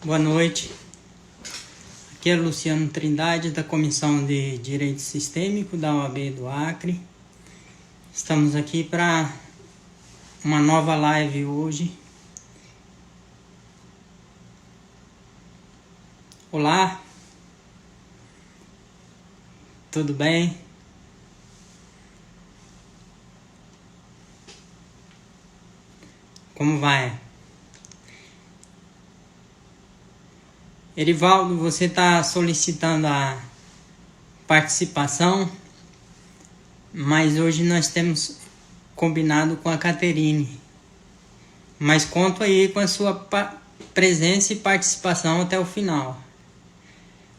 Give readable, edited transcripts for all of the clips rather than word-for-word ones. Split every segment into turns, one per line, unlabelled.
Boa noite. Aqui é Luciano Trindade, da Comissão de Direito Sistêmico da OAB do Acre. Estamos aqui para uma nova live hoje. Olá, tudo bem? Como vai? Erivaldo, você está solicitando a participação, mas hoje nós temos combinado com a Caterine. Mas conto aí com a sua presença e participação até o final.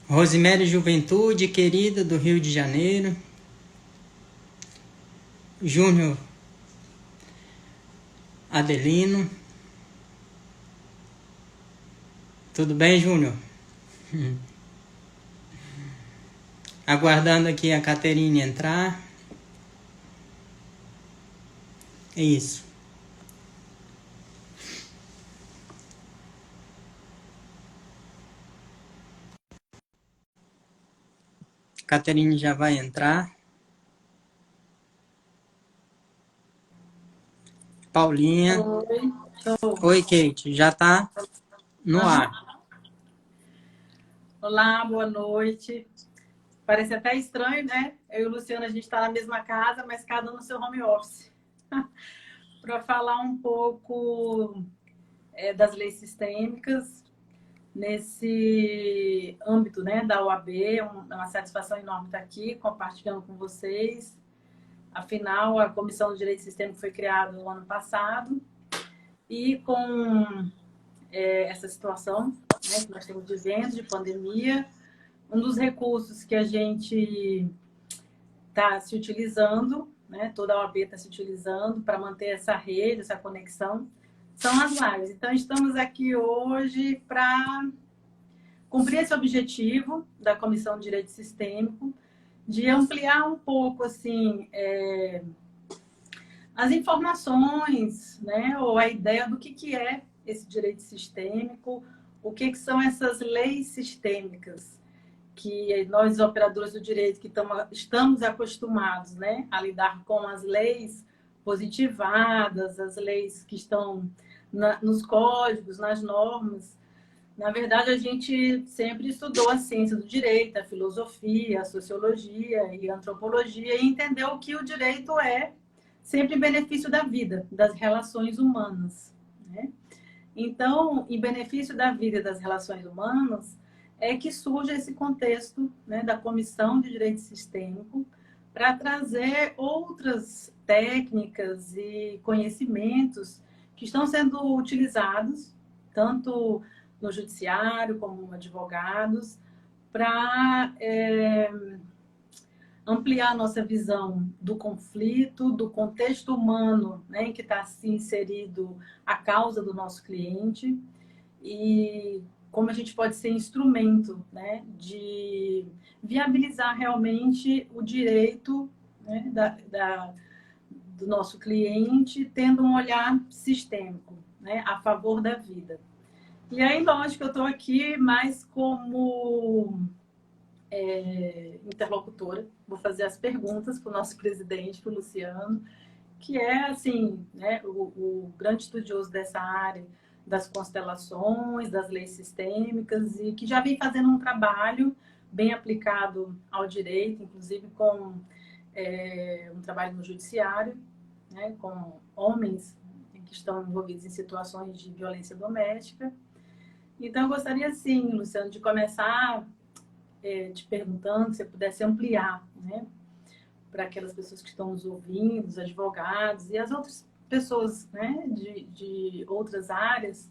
Rosemary Juventude, querida, do Rio de Janeiro. Júnior Adelino. Tudo bem, Júnior? Aguardando aqui a Caterine entrar. É isso. Caterine já vai entrar. Paulinha.
Oi.
Oi, Kate. Já está no ar.
Olá, boa noite. Parece até estranho, né? Eu e o Luciano, a gente está na mesma casa, mas cada um no seu home office. Para falar um pouco das leis sistêmicas nesse âmbito, né, da OAB. É uma satisfação enorme estar aqui compartilhando com vocês. Afinal, a Comissão de Direito Sistêmico foi criada no ano passado e com essa situação, né, que nós estamos vivendo de pandemia, um dos recursos que a gente está se utilizando, né, toda a OAB está se utilizando para manter essa rede, essa conexão, são as lives. Então, estamos aqui hoje para cumprir esse objetivo da Comissão de Direito Sistêmico, de ampliar um pouco assim, as informações, né, ou a ideia do que é esse direito sistêmico, o que são essas leis sistêmicas, que nós, operadores do direito, que estamos acostumados, né, a lidar com as leis positivadas, as leis que estão nos códigos, nas normas. Na verdade, a gente sempre estudou a ciência do direito, a filosofia, a sociologia e a antropologia, e entendeu que o direito é sempre em benefício da vida, das relações humanas, né? Então, em benefício da vida e das relações humanas, é que surge esse contexto, né, da Comissão de Direito Sistêmico para trazer outras técnicas e conhecimentos que estão sendo utilizados, tanto no judiciário como advogados, para ampliar a nossa visão do conflito, do contexto humano, né, em que está se inserido a causa do nosso cliente, e como a gente pode ser instrumento, né, de viabilizar realmente o direito, né, do nosso cliente, tendo um olhar sistêmico, né, a favor da vida. E aí, lógico, eu estou aqui mais como interlocutora, vou fazer as perguntas para o nosso presidente, para o Luciano, que é, assim, né, o grande estudioso dessa área das constelações, das leis sistêmicas, e que já vem fazendo um trabalho bem aplicado ao direito, inclusive com um trabalho no judiciário, né, com homens que estão envolvidos em situações de violência doméstica. Então, eu gostaria, sim, Luciano, de começar te perguntando se você pudesse ampliar, né, para aquelas pessoas que estão nos ouvindo, os advogados e as outras pessoas, né, de outras áreas,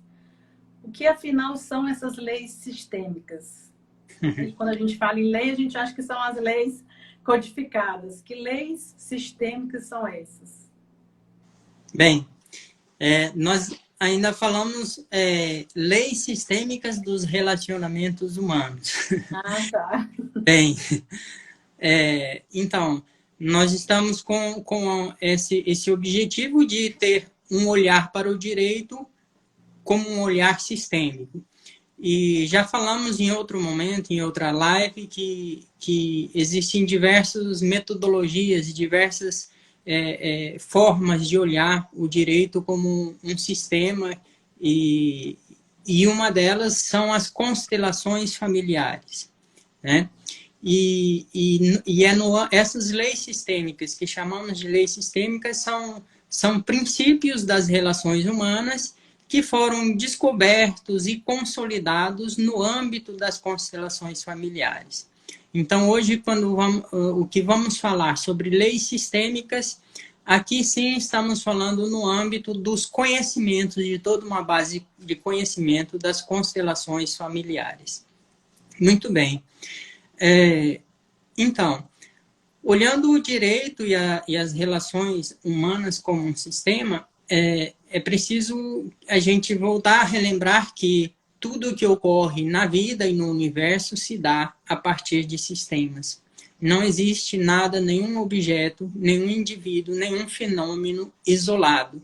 o que afinal são essas leis sistêmicas? E quando a gente fala em lei, a gente acha que são as leis codificadas. Que leis sistêmicas são essas?
Bem, nós ainda falamos leis sistêmicas dos relacionamentos humanos.
Ah, tá.
Bem, então, nós estamos com esse objetivo de ter um olhar para o direito como um olhar sistêmico. E já falamos em outro momento, em outra live, que existem diversas metodologias, diversas formas de olhar o direito como um sistema, e uma delas são as constelações familiares, né? Essas leis sistêmicas, que chamamos de leis sistêmicas, são princípios das relações humanas que foram descobertos e consolidados no âmbito das constelações familiares. Então, hoje, o que vamos falar sobre leis sistêmicas, aqui sim estamos falando no âmbito dos conhecimentos, de toda uma base de conhecimento das constelações familiares. Muito bem. Então, olhando o direito e as relações humanas como um sistema, é preciso a gente voltar a relembrar que tudo que ocorre na vida e no universo se dá a partir de sistemas. Não existe nada, nenhum objeto, nenhum indivíduo, nenhum fenômeno isolado.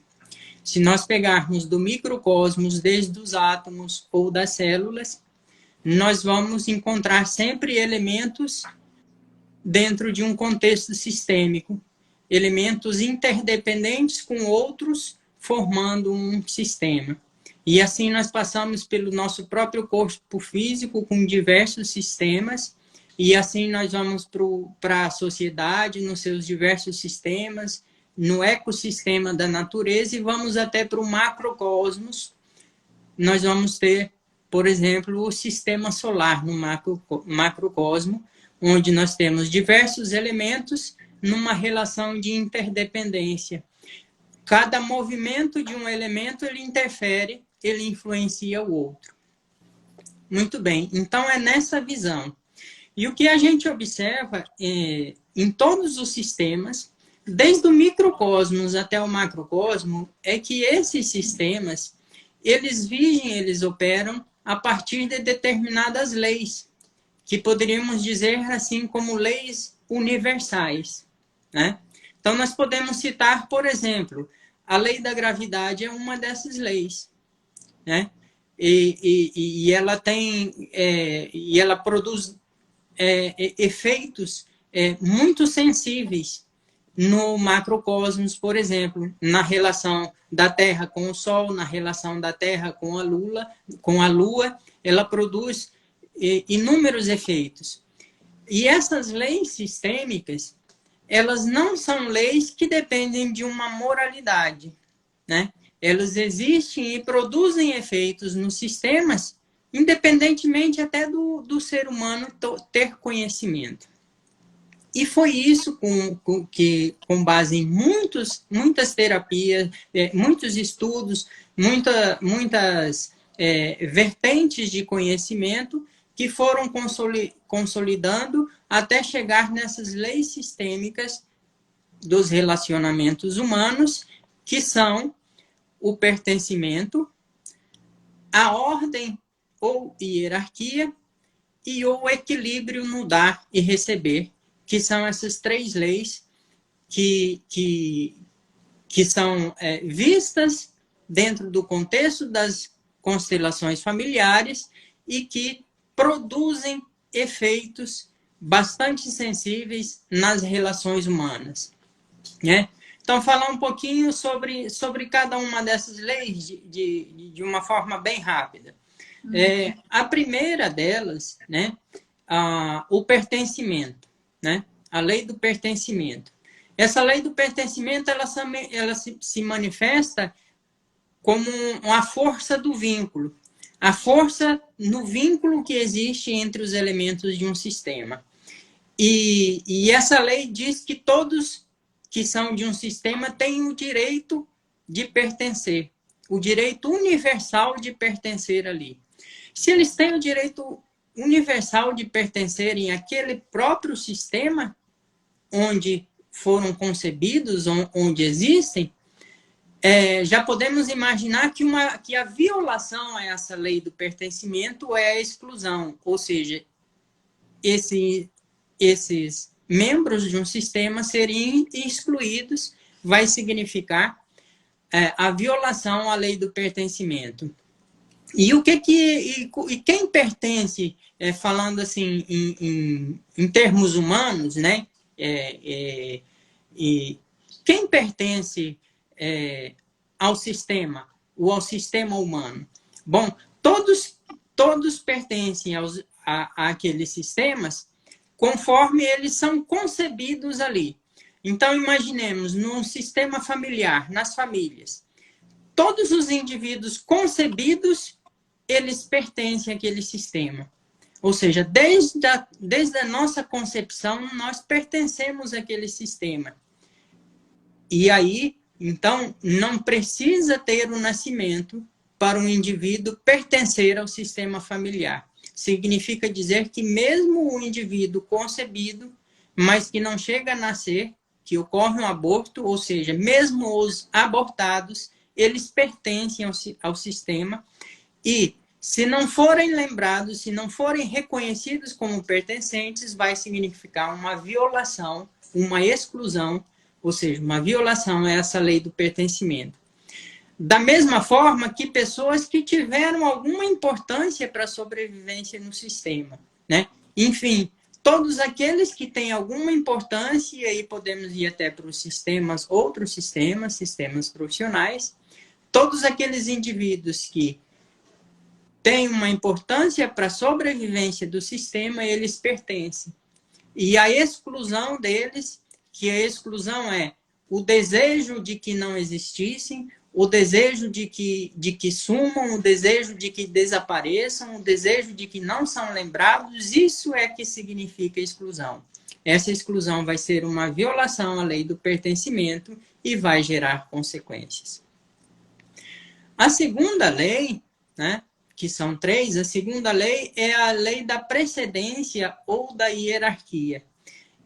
Se nós pegarmos do microcosmos, desde os átomos ou das células, nós vamos encontrar sempre elementos dentro de um contexto sistêmico, elementos interdependentes com outros, formando um sistema. E assim nós passamos pelo nosso próprio corpo físico com diversos sistemas, e assim nós vamos para a sociedade, nos seus diversos sistemas, no ecossistema da natureza, e vamos até para o macrocosmos. Nós vamos ter, por exemplo, o sistema solar no macrocosmo, onde nós temos diversos elementos numa relação de interdependência. Cada movimento de um elemento, ele interfere, ele influencia o outro. Muito bem, então é nessa visão. E o que a gente observa em todos os sistemas, desde o microcosmos até o macrocosmo, é que esses sistemas, eles vigem, eles operam a partir de determinadas leis, que poderíamos dizer assim como leis universais, né? Então, nós podemos citar, por exemplo, a lei da gravidade é uma dessas leis, né? E ela produz efeitos muito sensíveis no macrocosmos, por exemplo, na relação da Terra com o Sol, na relação da Terra com a Lua, ela produz inúmeros efeitos. E essas leis sistêmicas, elas não são leis que dependem de uma moralidade, né? Elas existem e produzem efeitos nos sistemas, independentemente até do ser humano ter conhecimento. E foi isso com base em muitas terapias, muitos estudos, muitas vertentes de conhecimento que foram consolidando até chegar nessas leis sistêmicas dos relacionamentos humanos, que são o pertencimento, a ordem ou hierarquia e o equilíbrio no dar e receber, que são essas três leis que são vistas dentro do contexto das constelações familiares e que produzem efeitos bastante sensíveis nas relações humanas, né? Então, falar um pouquinho sobre cada uma dessas leis de uma forma bem rápida. A primeira delas, né, o pertencimento, né? A lei do pertencimento. Essa lei do pertencimento, ela se manifesta como a força do vínculo. A força no vínculo que existe entre os elementos de um sistema. E essa lei diz que todos que são de um sistema têm o direito de pertencer. O direito universal de pertencer ali. Se eles têm o direito universal de pertencerem àquele próprio sistema onde foram concebidos, onde existem, já podemos imaginar que a violação a essa lei do pertencimento é a exclusão, ou seja, esses membros de um sistema serem excluídos, vai significar a violação à lei do pertencimento. E o que e quem pertence, falando assim em termos humanos, né? E quem pertence ao sistema, ou ao sistema humano? Bom, todos pertencem àqueles sistemas conforme eles são concebidos ali. Então, imaginemos, num sistema familiar, nas famílias, todos os indivíduos concebidos, eles pertencem àquele sistema. Ou seja, desde a nossa concepção, nós pertencemos àquele sistema. E aí, então, não precisa ter o nascimento para um indivíduo pertencer ao sistema familiar. Significa dizer que mesmo o indivíduo concebido, mas que não chega a nascer, que ocorre um aborto, ou seja, mesmo os abortados, eles pertencem ao sistema e, se não forem lembrados, se não forem reconhecidos como pertencentes, vai significar uma violação, uma exclusão, ou seja, uma violação a essa lei do pertencimento. Da mesma forma que pessoas que tiveram alguma importância para a sobrevivência no sistema, né? Enfim, todos aqueles que têm alguma importância, e aí podemos ir até para os sistemas, outros sistemas profissionais, todos aqueles indivíduos que têm uma importância para a sobrevivência do sistema, eles pertencem. E a exclusão deles, que a exclusão é o desejo de que não existissem, o desejo de que sumam, o desejo de que desapareçam, o desejo de que não são lembrados, isso é que significa exclusão. Essa exclusão vai ser uma violação à lei do pertencimento e vai gerar consequências. A segunda lei, né, que são 3, a segunda lei é a lei da precedência ou da hierarquia.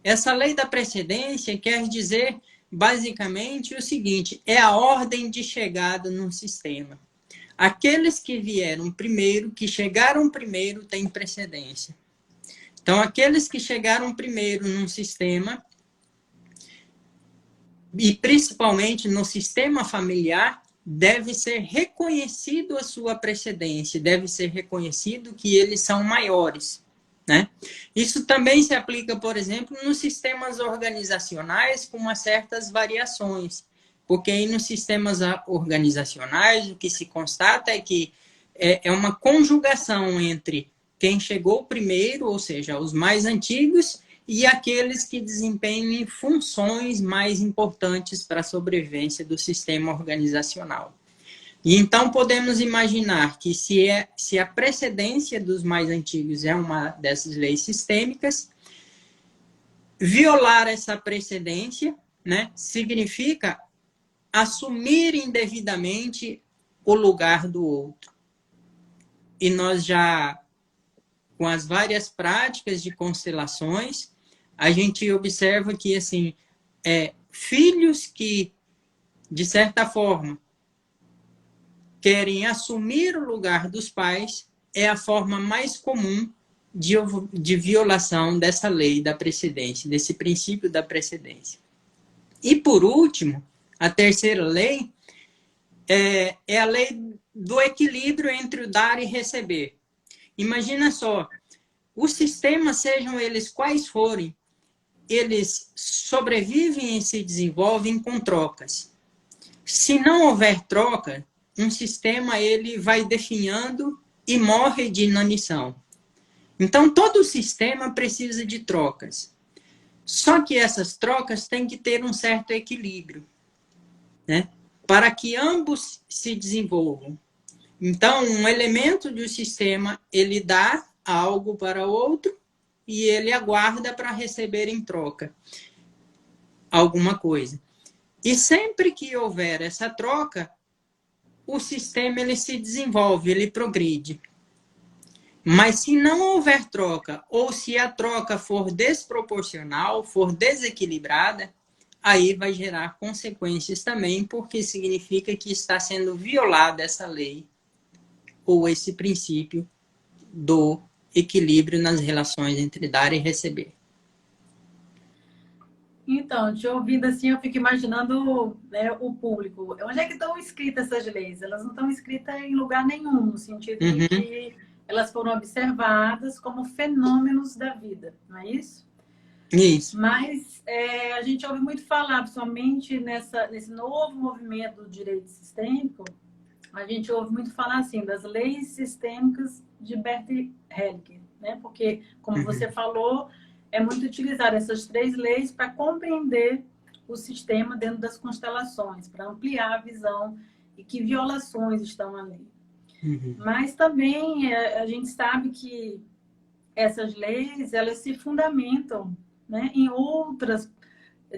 Essa lei da precedência quer dizer, basicamente, o seguinte, é a ordem de chegada num sistema. Aqueles que vieram primeiro, que chegaram primeiro, têm precedência. Então, aqueles que chegaram primeiro num sistema, e principalmente no sistema familiar, deve ser reconhecido a sua precedência, deve ser reconhecido que eles são maiores, né? Isso também se aplica, por exemplo, nos sistemas organizacionais com umas certas variações, porque aí nos sistemas organizacionais o que se constata é que é uma conjugação entre quem chegou primeiro, ou seja, os mais antigos, e aqueles que desempenhem funções mais importantes para a sobrevivência do sistema organizacional. E então podemos imaginar que se a precedência dos mais antigos é uma dessas leis sistêmicas, violar essa precedência, né, significa assumir indevidamente o lugar do outro. E nós já, com as várias práticas de constelações, a gente observa que, assim, filhos que, de certa forma, querem assumir o lugar dos pais, é a forma mais comum de violação dessa lei da precedência, desse princípio da precedência. E, por último, a terceira lei é a lei do equilíbrio entre o dar e receber. Imagina só, os sistemas, sejam eles quais forem, eles sobrevivem e se desenvolvem com trocas. Se não houver troca, um sistema ele vai definhando e morre de inanição. Então, todo sistema precisa de trocas. Só que essas trocas têm que ter um certo equilíbrio, né? Para que ambos se desenvolvam. Então, um elemento do sistema, ele dá algo para o outro e ele aguarda para receber em troca alguma coisa. E sempre que houver essa troca, o sistema ele se desenvolve, ele progride. Mas se não houver troca, ou se a troca for desproporcional, for desequilibrada, aí vai gerar consequências também, porque significa que está sendo violada essa lei, ou esse princípio do equilíbrio nas relações entre dar e receber.
Então, te ouvindo assim, eu fico imaginando, né, o público. Onde é que estão escritas essas leis? Elas não estão escritas em lugar nenhum, no sentido de
Uhum,
que elas foram observadas como fenômenos da vida, não é isso?
isso.
Mas a gente ouve muito falar, principalmente nesse novo movimento do direito sistêmico, a gente ouve muito falar assim das leis sistêmicas de Bert Hellinger, né? Porque, como você
Uhum,
falou, é muito utilizar essas três leis para compreender o sistema dentro das constelações, para ampliar a visão e que violações estão ali.
uhum,
Mas também a gente sabe que essas leis elas se fundamentam, né, em outras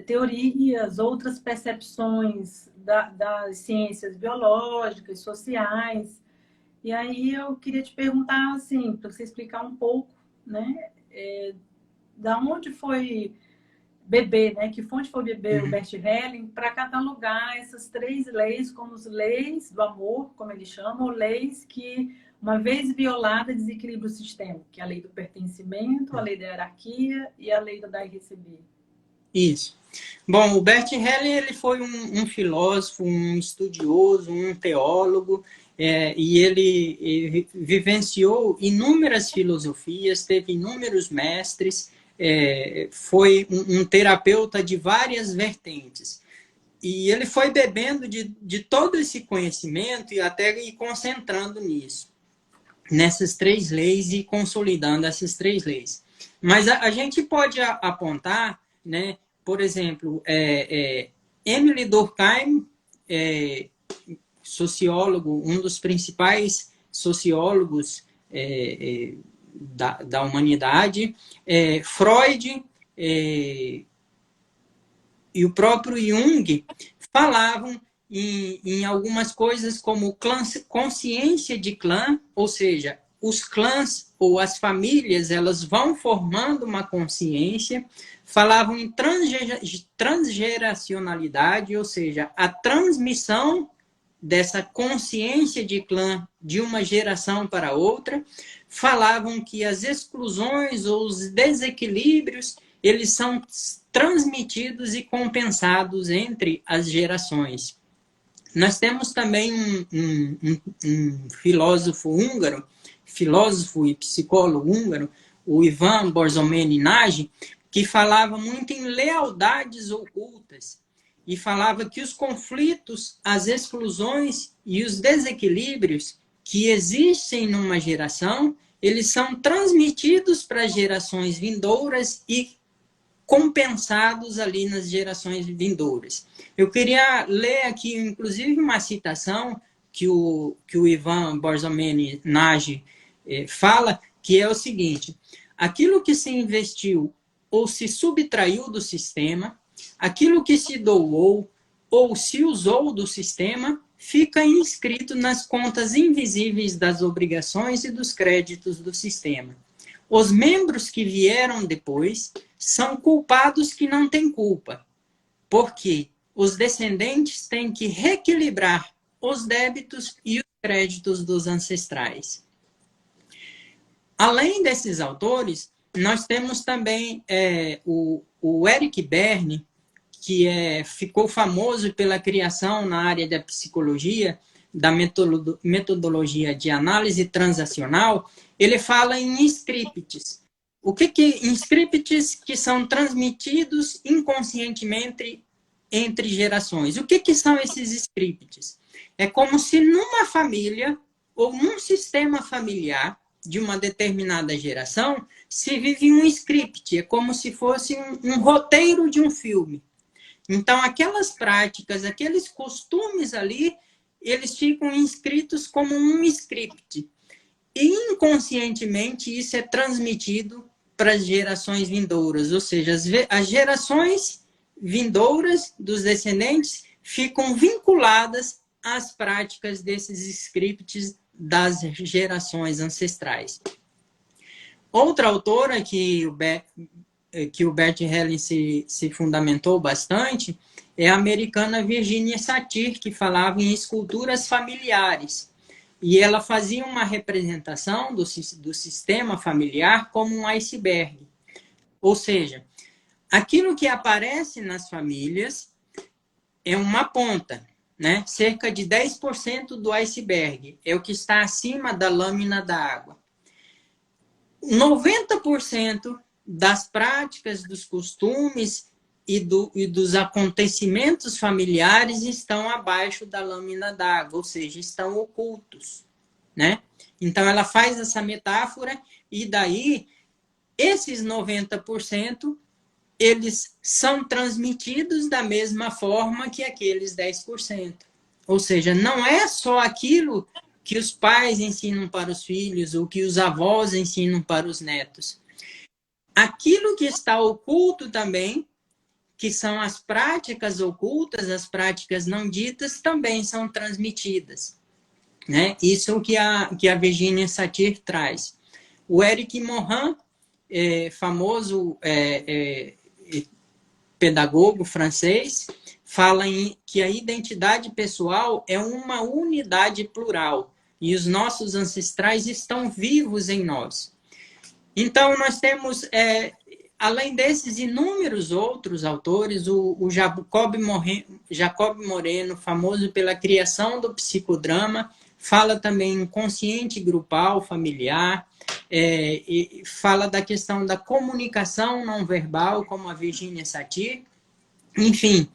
teorias, outras percepções das ciências biológicas, sociais. E aí eu queria te perguntar, assim, para você explicar um pouco, né, da onde foi beber, né, que fonte foi beber o
uhum.
Bert Helling para catalogar essas três leis como as leis do amor, como ele chama, ou leis que, uma vez violada, desequilibra o sistema, que é a lei do pertencimento, a lei da hierarquia e a lei do dar e receber.
Isso. Bom, o Bert Hellinger ele foi um filósofo, um estudioso, um teólogo, e ele vivenciou inúmeras filosofias, teve inúmeros mestres, foi um terapeuta de várias vertentes. E ele foi bebendo de todo esse conhecimento e até ir concentrando nisso, nessas três leis e consolidando essas três leis. Mas a gente pode apontar, né, por exemplo, Emile Durkheim, é, sociólogo, um dos principais sociólogos da humanidade, Freud e o próprio Jung falavam em algumas coisas como consciência de clã, ou seja, os clãs ou as famílias elas vão formando uma consciência, falavam em transgeracionalidade, ou seja, a transmissão dessa consciência de clã de uma geração para outra, falavam que as exclusões ou os desequilíbrios eles são transmitidos e compensados entre as gerações. Nós temos também um filósofo húngaro, filósofo e psicólogo húngaro, o Ivan Borzomeni Nagy, que falava muito em lealdades ocultas e falava que os conflitos, as exclusões e os desequilíbrios que existem numa geração, eles são transmitidos para gerações vindouras e compensados ali nas gerações vindouras. Eu queria ler aqui, inclusive, uma citação que o Ivan Borzomeni Nagy fala, que é o seguinte: aquilo que se investiu ou se subtraiu do sistema, aquilo que se doou ou se usou do sistema, fica inscrito nas contas invisíveis das obrigações e dos créditos do sistema. Os membros que vieram depois são culpados que não têm culpa, porque os descendentes têm que reequilibrar os débitos e os créditos dos ancestrais. Além desses autores, nós temos também o Eric Berne, que ficou famoso pela criação na área da psicologia, da metodologia de análise transacional. Ele fala em scripts. O que em scripts que são transmitidos inconscientemente entre gerações? O que são esses scripts? É como se numa família ou num sistema familiar de uma determinada geração se vive um script, é como se fosse um roteiro de um filme. Então, aquelas práticas, aqueles costumes ali, eles ficam inscritos como um script. E inconscientemente isso é transmitido para as gerações vindouras, ou seja, as gerações vindouras dos descendentes ficam vinculadas às práticas desses scripts das gerações ancestrais. Outra autora que o Bert Helling se fundamentou bastante é a americana Virginia Satir, que falava em esculturas familiares. E ela fazia uma representação do sistema familiar como um iceberg. Ou seja, Aquilo que aparece nas famílias é uma ponta, né? Cerca de 10% do iceberg é o que está acima da lâmina da água. 90% das práticas, dos costumes e dos acontecimentos familiares estão abaixo da lâmina d'água, ou seja, estão ocultos, né? Então, ela faz essa metáfora e daí, esses 90%, eles são transmitidos da mesma forma que aqueles 10%. Ou seja, não é só aquilo que os pais ensinam para os filhos ou que os avós ensinam para os netos. Aquilo que está oculto também, que são as práticas ocultas, as práticas não ditas, também são transmitidas, né? Isso é o que a Virginia Satir traz. O Eric Morin, famoso pedagogo francês, fala que a identidade pessoal é uma unidade plural e os nossos ancestrais estão vivos em nós. Então, nós temos, além desses inúmeros outros autores, o Jacob Moreno, famoso pela criação do psicodrama, fala também em consciente grupal, familiar, e fala da questão da comunicação não verbal, como a Virginia Satir. Enfim,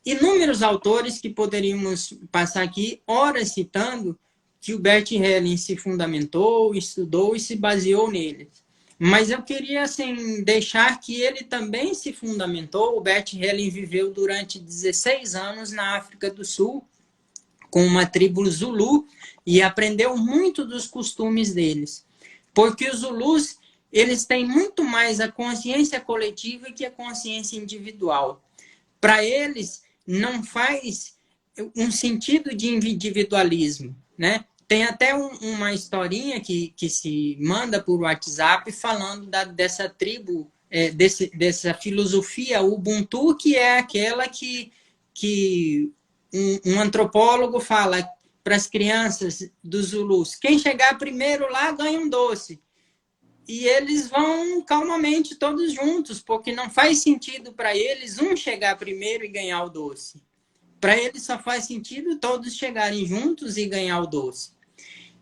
inúmeros autores que poderíamos passar aqui horas citando, que o Bert Helling se fundamentou, estudou e se baseou neles. Mas eu queria assim, deixar que ele também se fundamentou. O Bert Helling viveu durante 16 anos na África do Sul, com uma tribo Zulu, e aprendeu muito dos costumes deles. Porque os Zulus, eles têm muito mais a consciência coletiva que a consciência individual. Para eles, não faz um sentido de individualismo, né? Tem até uma historinha que se manda por WhatsApp falando dessa tribo, dessa filosofia Ubuntu, que é aquela que um antropólogo fala para as crianças dos Zulus: quem chegar primeiro lá ganha um doce. E eles vão calmamente todos juntos, porque não faz sentido para eles um chegar primeiro e ganhar o doce. Para eles só faz sentido todos chegarem juntos e ganhar o doce.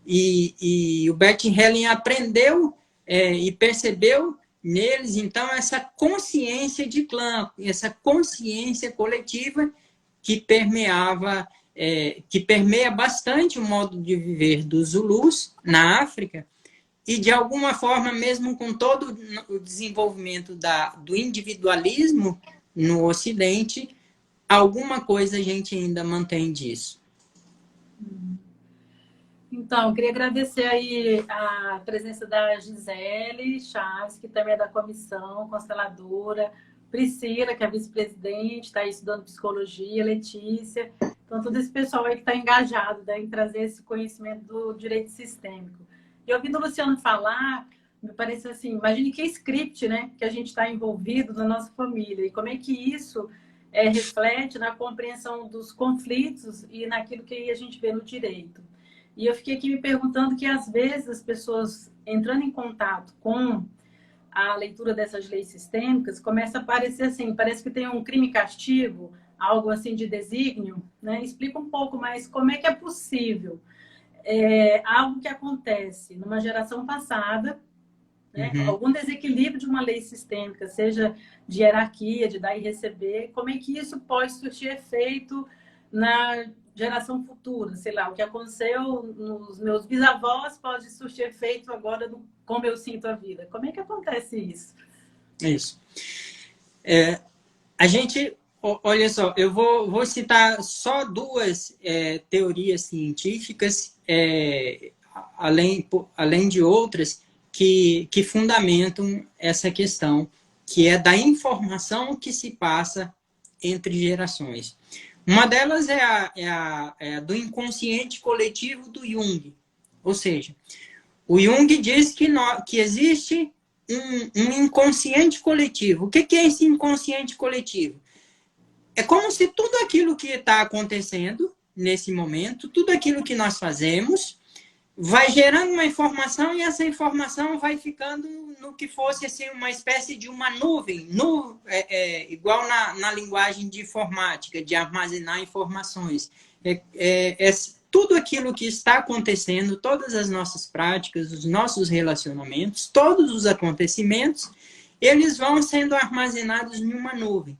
E o Bert Helling aprendeu e percebeu neles, então, essa consciência de clã, essa consciência coletiva que permeava, que permeia bastante o modo de viver dos Zulus na África, e, de alguma forma, mesmo com todo o desenvolvimento do individualismo no Ocidente, alguma coisa a gente ainda mantém disso.
Então, eu queria agradecer aí a presença da Gisele Chaves, que também é da comissão consteladora, Priscila, que é vice-presidente, está aí estudando psicologia, Letícia. Então, todo esse pessoal aí que está engajado, né, em trazer esse conhecimento do direito sistêmico. E ouvindo o Luciano falar, me parece assim, imagine que script, né, que a gente está envolvido na nossa família, e como é que isso reflete na compreensão dos conflitos e naquilo que a gente vê no direito. E eu fiquei aqui me perguntando que, às vezes, as pessoas entrando em contato com a leitura dessas leis sistêmicas, começa a parecer assim, parece que tem um crime e castigo, algo assim de desígnio, né? Explica um pouco mais como é que é possível algo que acontece numa geração passada, né? Algum desequilíbrio de uma lei sistêmica, seja de hierarquia, de dar e receber, como é que isso pode surtir efeito na geração futura? Sei lá, o que aconteceu nos meus bisavós pode surtir efeito agora no como eu sinto a vida. Como é que acontece isso?
Isso. A gente, olha só, eu vou citar só duas teorias científicas, além de outras, que fundamentam essa questão, que é da informação que se passa entre gerações. Uma delas é a do inconsciente coletivo do Jung. Ou seja, o Jung diz que existe um inconsciente coletivo. O que é esse inconsciente coletivo? É como se tudo aquilo que está acontecendo nesse momento, tudo aquilo que nós fazemos, vai gerando uma informação e essa informação vai ficando no que fosse assim, uma espécie de uma nuvem, igual na linguagem de informática, de armazenar informações. Tudo aquilo que está acontecendo, todas as nossas práticas, os nossos relacionamentos, todos os acontecimentos, eles vão sendo armazenados em uma nuvem.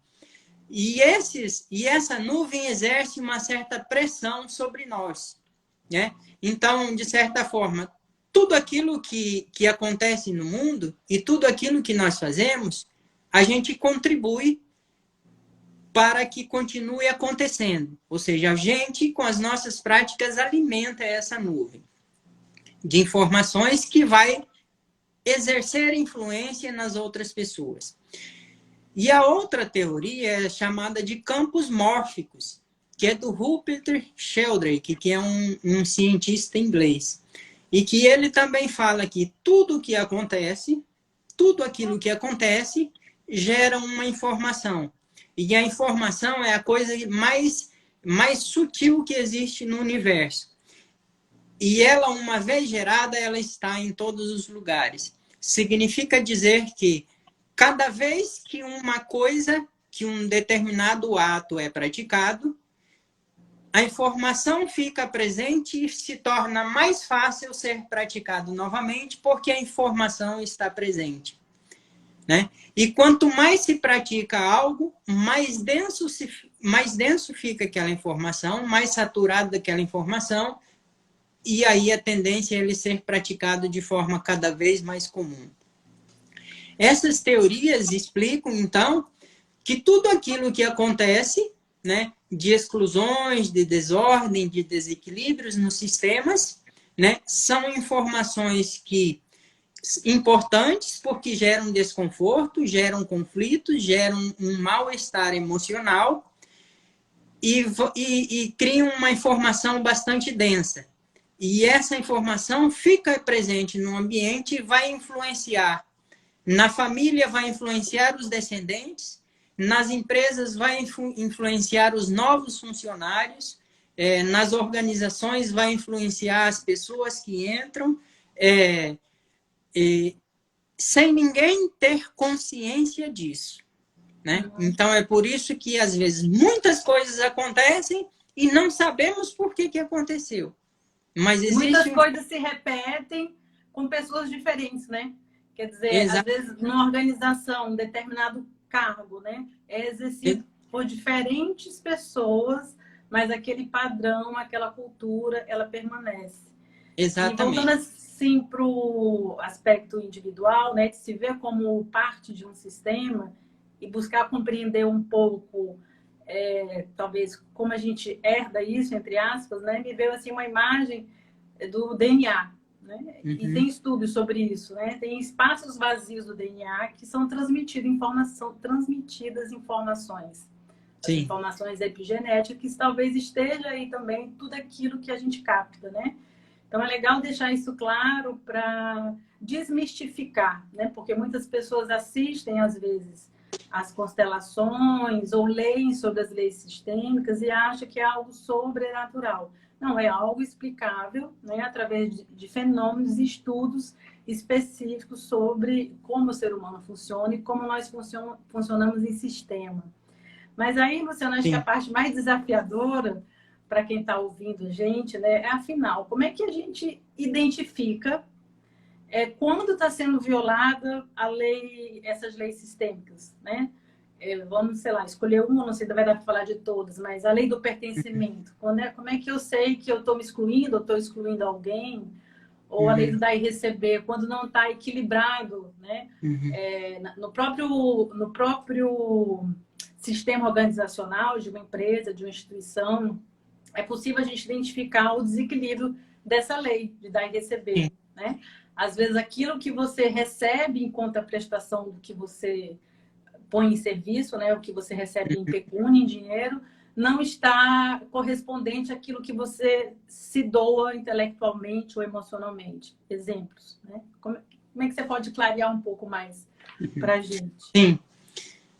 E essa nuvem exerce uma certa pressão sobre nós, né? Então, de certa forma, tudo aquilo que acontece no mundo e tudo aquilo que nós fazemos, a gente contribui para que continue acontecendo. Ou seja, a gente, com as nossas práticas, alimenta essa nuvem de informações que vai exercer influência nas outras pessoas. E a outra teoria é chamada de campos mórficos, que é do Rupert Sheldrake, que é um cientista inglês. E que ele também fala que tudo aquilo que acontece, gera uma informação. E a informação é a coisa mais sutil que existe no universo. E ela, uma vez gerada, ela está em todos os lugares. Significa dizer que cada vez que uma coisa, que um determinado ato é praticado, a informação fica presente e se torna mais fácil ser praticado novamente, porque a informação está presente, né? E quanto mais se pratica algo, mais denso fica aquela informação, mais saturada aquela informação, e aí a tendência é ele ser praticado de forma cada vez mais comum. Essas teorias explicam, então, que tudo aquilo que acontece, né, de exclusões, de desordem, de desequilíbrios nos sistemas, né, são informações importantes porque geram desconforto, geram conflitos, geram um mal-estar emocional e criam uma informação bastante densa. E essa informação fica presente no ambiente e vai influenciar. Na família vai influenciar os descendentes, nas empresas vai influenciar os novos funcionários, nas organizações vai influenciar as pessoas que entram, sem ninguém ter consciência disso, né? Então é por isso que às vezes muitas coisas acontecem e não sabemos por que aconteceu. Mas
Muitas
existe
coisas se repetem com pessoas diferentes, né? Quer dizer, às
Exato.
vezes, numa organização, um determinado cargo, né? É exercido por diferentes pessoas, mas aquele padrão, aquela cultura, ela permanece. E voltando
Exatamente.
assim para o aspecto individual, né? De se ver como parte de um sistema e buscar compreender um pouco, talvez, como a gente herda isso, entre aspas, né? Me veio assim uma imagem do DNA, né? E tem estudos sobre isso, né? Tem espaços vazios do DNA que são transmitidas informações. As
Sim.
informações epigenéticas, que talvez esteja aí também tudo aquilo que a gente capta, né? Então é legal deixar isso claro para desmistificar, né? Porque muitas pessoas assistem, às vezes, as constelações ou leem sobre as leis sistêmicas e acham que é algo sobrenatural. Não, é algo explicável, né, através de fenômenos e estudos específicos sobre como o ser humano funciona e como nós funcionamos em sistema. Mas aí, Luciano, acho que a parte mais desafiadora para quem está ouvindo a gente, né, é afinal, como é que a gente identifica quando está sendo violada a lei, essas leis sistêmicas, né? Vamos, sei lá, escolher uma, não sei se vai dar para falar de todas, mas a lei do pertencimento. Como é que eu sei que eu estou me excluindo, ou estou excluindo alguém? Ou a lei do dar e receber, quando não está equilibrado, né? No próprio sistema organizacional de uma empresa, de uma instituição, é possível a gente identificar o desequilíbrio dessa lei de dar e receber, né? Às vezes aquilo que você recebe em contraprestação do que você põe em serviço, né, o que você recebe em pecúnia, em dinheiro, não está correspondente àquilo que você se doa intelectualmente ou emocionalmente. Exemplos, né? Como é que você pode clarear um pouco mais para a gente?
Sim.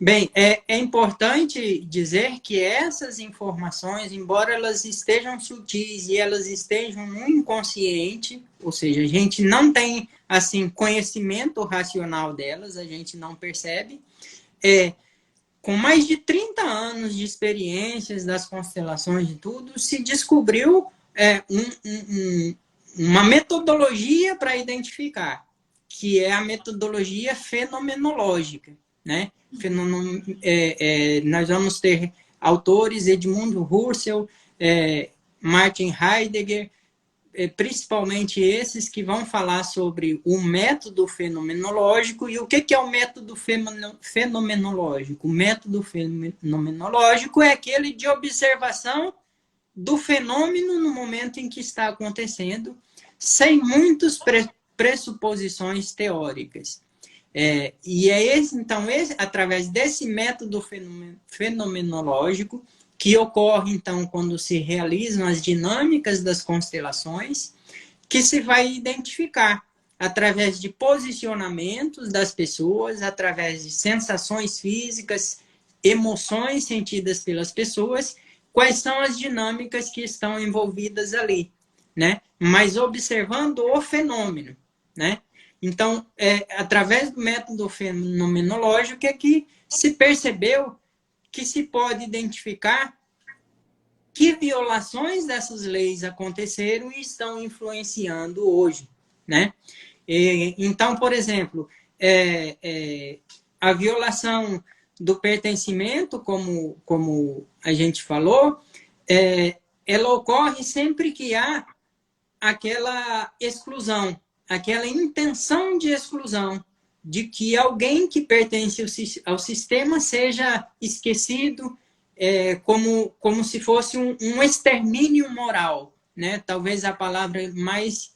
Bem, é importante dizer que essas informações, embora elas estejam sutis e elas estejam no inconsciente, ou seja, a gente não tem assim conhecimento racional delas, a gente não percebe, com mais de 30 anos de experiências das constelações e tudo, se descobriu uma metodologia para identificar, que é a metodologia fenomenológica, né? Nós vamos ter autores, Edmund Husserl, Martin Heidegger, principalmente esses que vão falar sobre o método fenomenológico. E o que é o método fenomenológico? O método fenomenológico é aquele de observação do fenômeno no momento em que está acontecendo, sem muitas pressuposições teóricas. Então, através desse método fenomenológico, que ocorre, então, quando se realizam as dinâmicas das constelações, que se vai identificar através de posicionamentos das pessoas, através de sensações físicas, emoções sentidas pelas pessoas, quais são as dinâmicas que estão envolvidas ali, né? Mas observando o fenômeno, né? Então, através do método fenomenológico é que se percebeu que se pode identificar que violações dessas leis aconteceram e estão influenciando hoje, né? Então, por exemplo, a violação do pertencimento, como a gente falou, ela ocorre sempre que há aquela exclusão, aquela intenção de exclusão, de que alguém que pertence ao sistema seja esquecido, como se fosse um extermínio moral, né? Talvez a palavra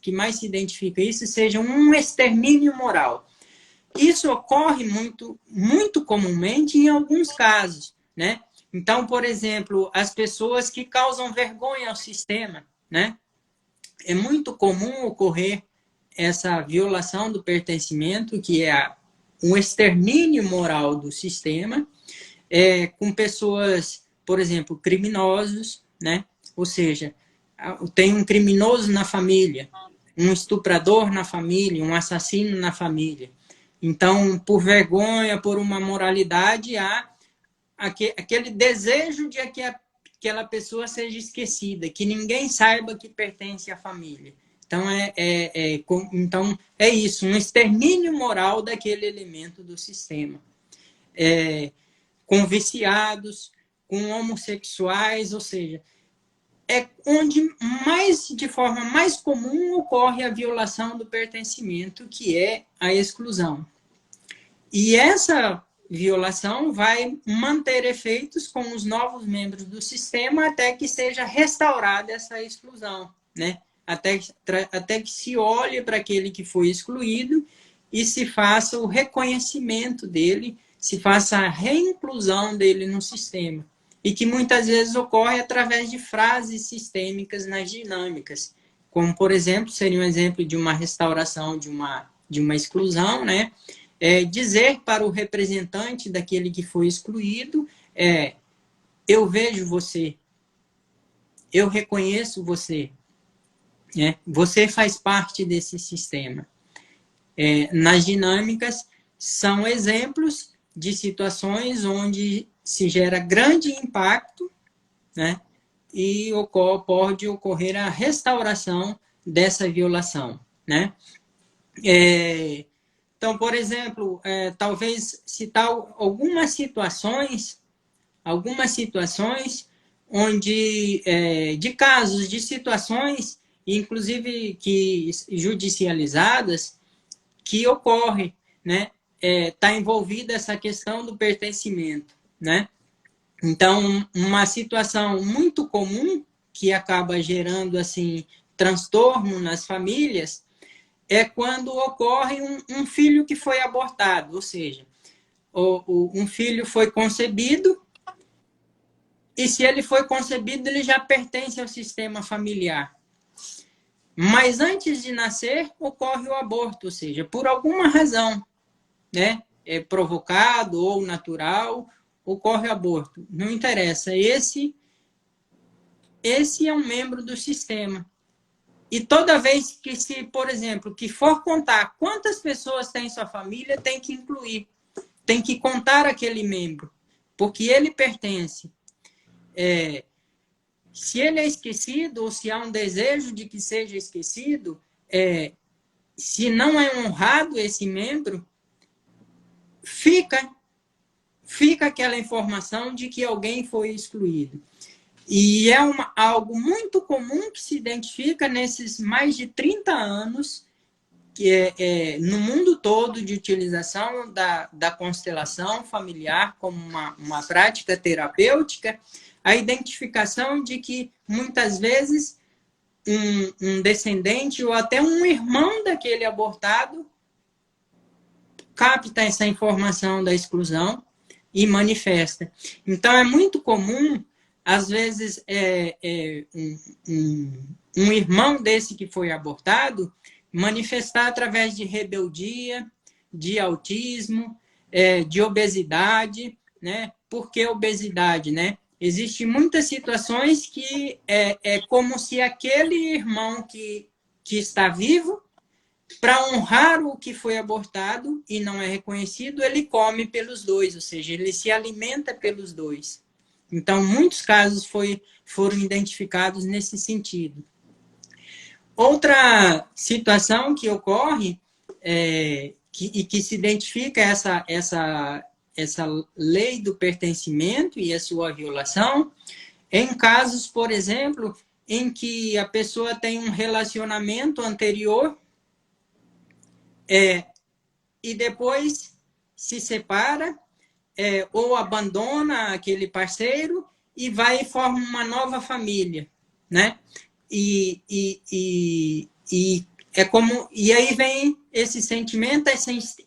que mais se identifica isso seja um extermínio moral. Isso ocorre muito comumente em alguns casos, né? Então, por exemplo, as pessoas que causam vergonha ao sistema, né? É muito comum ocorrer essa violação do pertencimento, que é um extermínio moral do sistema, com pessoas, por exemplo, criminosos, né? Ou seja, tem um criminoso na família, um estuprador na família, um assassino na família. Então, por vergonha, por uma moralidade, há aquele desejo de que aquela pessoa seja esquecida, que ninguém saiba que pertence à família. Então, então, é isso, um extermínio moral daquele elemento do sistema. Com viciados, com homossexuais, ou seja, é onde de forma mais comum ocorre a violação do pertencimento, que é a exclusão. E essa violação vai manter efeitos com os novos membros do sistema até que seja restaurada essa exclusão, né? Até que se olhe para aquele que foi excluído e se faça o reconhecimento dele, se faça a reinclusão dele no sistema. E que muitas vezes ocorre através de frases sistêmicas nas dinâmicas, como, por exemplo, seria um exemplo de uma restauração de uma exclusão, né? Dizer para o representante daquele que foi excluído, eu vejo você, eu reconheço você, você faz parte desse sistema. Nas dinâmicas, são exemplos de situações onde se gera grande impacto, né? E pode ocorrer a restauração dessa violação, né? Então, por exemplo, talvez citar algumas situações onde, de casos, de situações, inclusive que judicializadas, que ocorre, né? Tá envolvida essa questão do pertencimento, né? Então, uma situação muito comum que acaba gerando assim transtorno nas famílias é quando ocorre um filho que foi abortado, ou seja, um filho foi concebido e se ele foi concebido, ele já pertence ao sistema familiar. Mas antes de nascer, ocorre o aborto, ou seja, por alguma razão, né? provocado ou natural, ocorre aborto. Não interessa. Esse é um membro do sistema. E toda vez que se, por exemplo, que for contar quantas pessoas tem em sua família, tem que incluir, tem que contar aquele membro, porque ele pertence. Se ele é esquecido, ou se há um desejo de que seja esquecido, se não é honrado esse membro, fica aquela informação de que alguém foi excluído. E é algo muito comum que se identifica nesses mais de 30 anos que no mundo todo de utilização da constelação familiar como uma prática terapêutica, a identificação de que muitas vezes um descendente ou até um irmão daquele abortado capta essa informação da exclusão e manifesta. Então, é muito comum, às vezes, um irmão desse que foi abortado manifestar através de rebeldia, de autismo, de obesidade, né? Por que obesidade, né? Existem muitas situações que é como se aquele irmão que está vivo, para honrar o que foi abortado e não é reconhecido, ele come pelos dois, ou seja, ele se alimenta pelos dois. Então, muitos casos foram identificados nesse sentido. Outra situação que ocorre e que se identifica essa lei do pertencimento e a sua violação, em casos, por exemplo, em que a pessoa tem um relacionamento anterior e depois se separa ou abandona aquele parceiro e vai e forma uma nova família, né? E aí vem esse sentimento,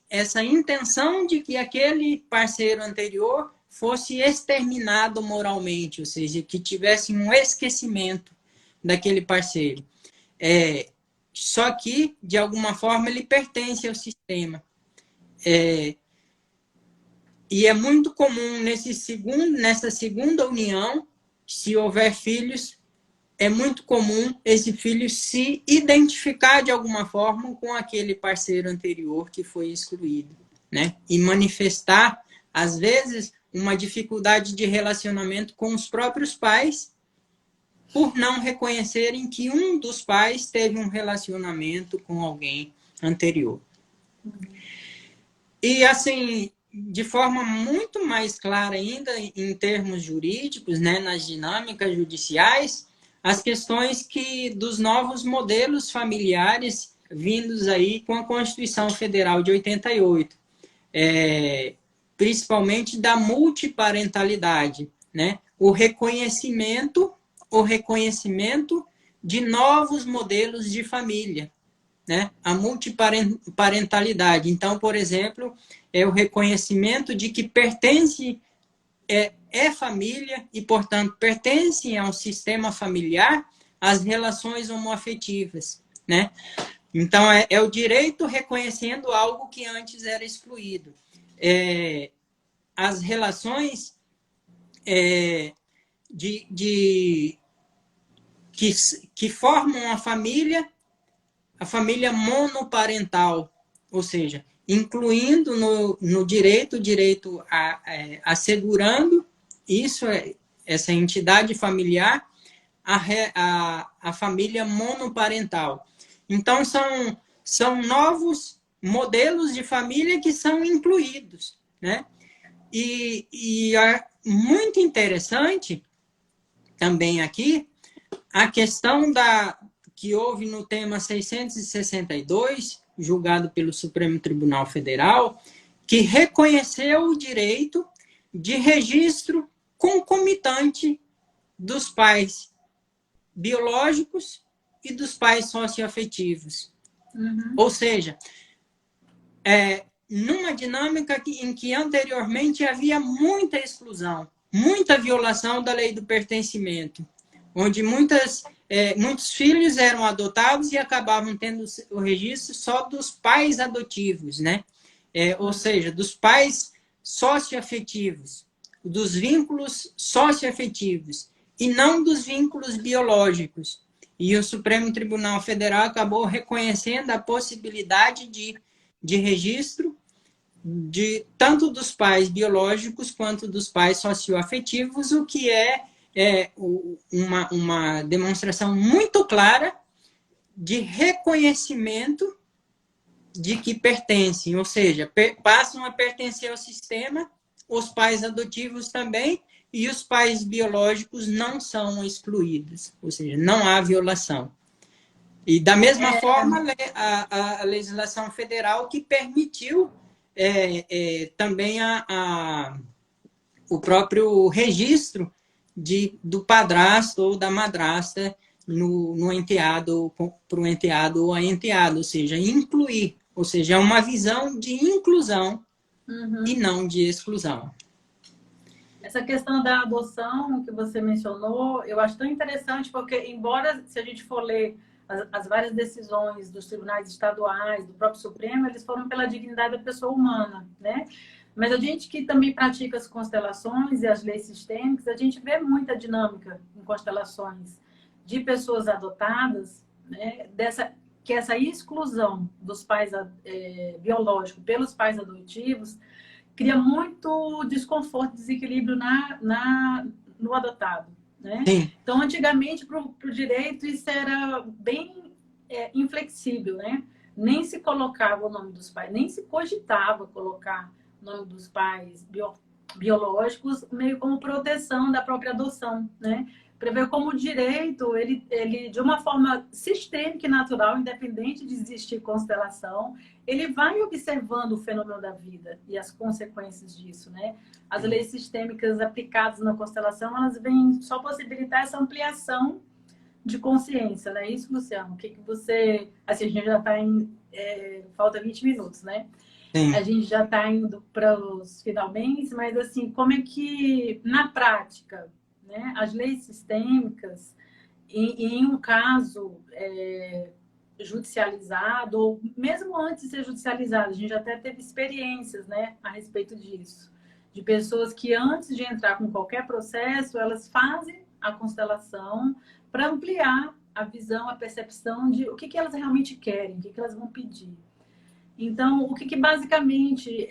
essa intenção de que aquele parceiro anterior fosse exterminado moralmente, ou seja, que tivesse um esquecimento daquele parceiro. Só que, de alguma forma, ele pertence ao sistema. E é muito comum nessa segunda união, se houver filhos, é muito comum esse filho se identificar de alguma forma com aquele parceiro anterior que foi excluído, né? E manifestar, às vezes, uma dificuldade de relacionamento com os próprios pais, por não reconhecerem que um dos pais teve um relacionamento com alguém anterior. E, assim, de forma muito mais clara ainda, em termos jurídicos, né, nas dinâmicas judiciais, as questões dos novos modelos familiares vindos aí com a Constituição Federal de 88, principalmente da multiparentalidade, né? O reconhecimento de novos modelos de família, né? A multiparentalidade. Então, por exemplo, o reconhecimento de que pertence família e, portanto, pertence a um sistema familiar as relações homoafetivas, né? Então, é o direito reconhecendo algo que antes era excluído. As relações que formam a família monoparental, ou seja, incluindo no direito assegurando essa entidade familiar, a família monoparental. Então, são novos modelos de família que são incluídos, né? E é muito interessante também aqui a questão que houve no tema 662, julgado pelo Supremo Tribunal Federal, que reconheceu o direito de registro concomitante dos pais biológicos e dos pais socioafetivos. Uhum. Ou seja, numa dinâmica em que anteriormente havia muita exclusão, muita violação da lei do pertencimento, onde muitos filhos eram adotados e acabavam tendo o registro só dos pais adotivos, né? ou seja, dos pais socioafetivos, dos vínculos socioafetivos, e não dos vínculos biológicos. E o Supremo Tribunal Federal acabou reconhecendo a possibilidade de registro de tanto dos pais biológicos quanto dos pais socioafetivos, o que é uma demonstração muito clara de reconhecimento de que pertencem, ou seja, passam a pertencer ao sistema, os pais adotivos também, e os pais biológicos não são excluídos, ou seja, não há violação. E da mesma forma, a legislação federal que permitiu também o próprio registro do padrasto ou da madrasta no enteado, para o enteado ou a enteada, ou seja, incluir, ou seja, é uma visão de inclusão e não de exclusão.
Essa questão da adoção que você mencionou, eu acho tão interessante, porque embora, se a gente for ler as várias decisões dos tribunais estaduais, do próprio Supremo, eles foram pela dignidade da pessoa humana, né? Mas a gente que também pratica as constelações e as leis sistêmicas, a gente vê muita dinâmica em constelações de pessoas adotadas, né? Que essa exclusão dos pais biológicos pelos pais adotivos cria muito desconforto, desequilíbrio no adotado, né?
Sim.
Então, antigamente, para o direito, isso era bem inflexível, né? Nem se colocava o nome dos pais, nem se cogitava colocar o nome dos pais biológicos, meio como proteção da própria adoção, né? Prevê como direito, ele de uma forma sistêmica e natural, independente de existir constelação, ele vai observando o fenômeno da vida e as consequências disso, né? As leis sistêmicas aplicadas na constelação, elas vêm só possibilitar essa ampliação de consciência, não é isso, Luciano? O que você... Assim, a gente já está em... falta 20 minutos, né?
Sim.
A gente já está indo para os finalmente, mas assim, como é que, na prática, né, as leis sistêmicas, em um caso judicializado, ou mesmo antes de ser judicializado, a gente até teve experiências, né, a respeito disso, de pessoas que antes de entrar com qualquer processo, elas fazem a constelação para ampliar a visão, a percepção de o que elas realmente querem, o que elas vão pedir. Então, o que basicamente